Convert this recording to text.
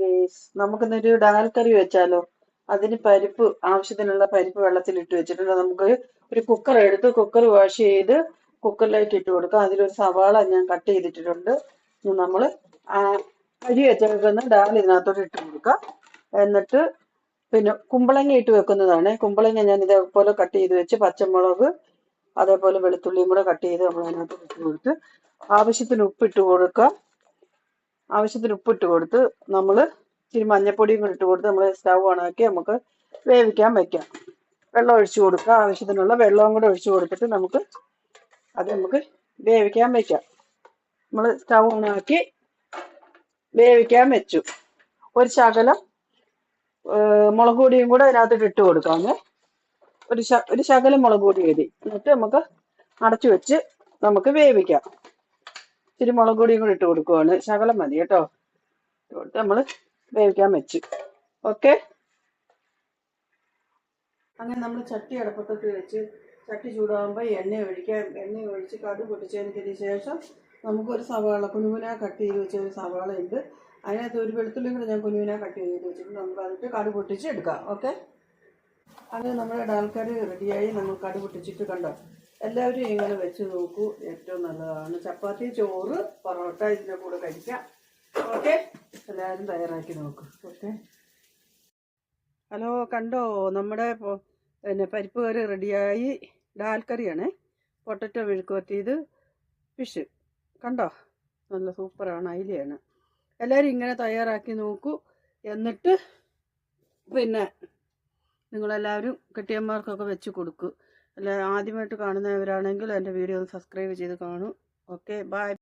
Guys, നമുക്കിന്നൊരു ഡാൽ കറി വെച്ചാലോ? അതിന് പരിപ്പ്, ആവശ്യത്തിനുള്ള പരിപ്പ് വെള്ളത്തിലിട്ട് വെച്ചിട്ടുണ്ട്. നമുക്ക് ഒരു കുക്കർ എടുത്ത് കുക്കർ വാഷ് ചെയ്ത് കുക്കറിലേക്ക് ഇട്ട് കൊടുക്കാം. അതിലൊരു സവാള ഞാൻ കട്ട് ചെയ്തിട്ടിട്ടുണ്ട്. നമ്മൾ അരി വെച്ചേക്കുന്ന ഡാൽ ഇതിനകത്തോട്ട് ഇട്ട് കൊടുക്കാം. എന്നിട്ട് പിന്നെ കുമ്പളങ്ങ ഇട്ട് വെക്കുന്നതാണ്. കുമ്പളങ്ങ ഞാൻ ഇതേപോലെ കട്ട് ചെയ്ത് വെച്ച് പച്ചമുളക് അതേപോലെ വെളുത്തുള്ളിയും കൂടെ കട്ട് ചെയ്ത് നമ്മൾ അതിനകത്ത് ഇട്ട് കൊടുത്ത് ആവശ്യത്തിന് ഉപ്പിട്ട് കൊടുക്കാം. ആവശ്യത്തിന് ഉപ്പിട്ട് കൊടുത്ത് നമ്മൾ ഇച്ചിരി മഞ്ഞപ്പൊടിയും കൂടി ഇട്ട് കൊടുത്ത് നമ്മൾ സ്റ്റൗ ഓണാക്കി നമുക്ക് വേവിക്കാൻ വയ്ക്കാം. വെള്ളം ഒഴിച്ചു കൊടുക്കുക. ആവശ്യത്തിനുള്ള വെള്ളവും കൂടെ ഒഴിച്ചു കൊടുത്തിട്ട് നമുക്ക് വേവിക്കാൻ വയ്ക്കാം. നമ്മൾ സ്റ്റൗ ഓണാക്കി വേവിക്കാൻ വെച്ചു. ഒരു ശകലം മുളക് പൊടിയും കൂടെ അതിനകത്തിട്ട് ഇട്ട് കൊടുക്കാമേ. ഒരു ശകലം മുളക് പൊടി മതി. എന്നിട്ട് നമുക്ക് അടച്ചു വെച്ച് നമുക്ക് വേവിക്കാം. ഇച്ചിരി മുളക് പൊടിയും കൂടി ഇട്ട് കൊടുക്കുവാണ്. ശകലം മതി കേട്ടോ. ഇട്ട് കൊടുത്ത് നമ്മൾ വേവിക്കാൻ വെച്ചു. ഓക്കെ. അങ്ങനെ നമ്മൾ ചട്ടി അടപ്പത്തൊക്കെ വെച്ച് ചട്ടി ചൂടാകുമ്പോൾ എണ്ണ ഒഴിക്കാം. എണ്ണ ഒഴിച്ച് കടുക് പൊട്ടിച്ചതിന് ശേഷം നമുക്കൊരു സവാള കുനുകുന കട്ട് ചെയ്ത് വെച്ച ഒരു സവാള ഉണ്ട്. അതിനകത്ത് ഒരു വെളുത്തുള്ളിയും കൂടെ ഞാൻ കുനുകുന കട്ട് ചെയ്ത് വെച്ചിട്ട് നമുക്ക് അതിട്ട് കടുക് പൊട്ടിച്ച് എടുക്കാം. ഓക്കെ. അങ്ങനെ നമ്മുടെ ഡാൽ കറി റെഡിയായി. നമ്മൾ കടുക് പൊട്ടിച്ചിട്ട് കണ്ടോ. എല്ലാവരും ഇങ്ങനെ വെച്ച് നോക്കൂ. ഏറ്റവും നല്ലതാണ്. ചപ്പാത്തി, ചോറ്, പൊറോട്ട ഇതിൻ്റെ കൂടെ കഴിക്കാം. ഓക്കെ. എല്ലാവരും തയ്യാറാക്കി നോക്കൂ. ഓക്കെ. ഹലോ, കണ്ടോ നമ്മുടെ പിന്നെ പരിപ്പ് കറി റെഡിയായി. ഡാൽ കറിയാണേ. പൊട്ടറ്റോ മെഴുക്കുവരട്ടിയത്, ഫിഷ്. കണ്ടോ, നല്ല സൂപ്പറാണ്. അയിലയാണ്. എല്ലാവരും ഇങ്ങനെ തയ്യാറാക്കി നോക്കൂ. എന്നിട്ട് പിന്നെ നിങ്ങളെല്ലാവരും കെട്ടിയന്മാർക്കൊക്കെ വെച്ച് കൊടുക്കൂ. അല്ല, ആദ്യമായിട്ട് കാണുന്നവരാണെങ്കിൽ എൻ്റെ വീഡിയോ ഒന്ന് സബ്സ്ക്രൈബ് ചെയ്ത് കാണൂ. Okay, by.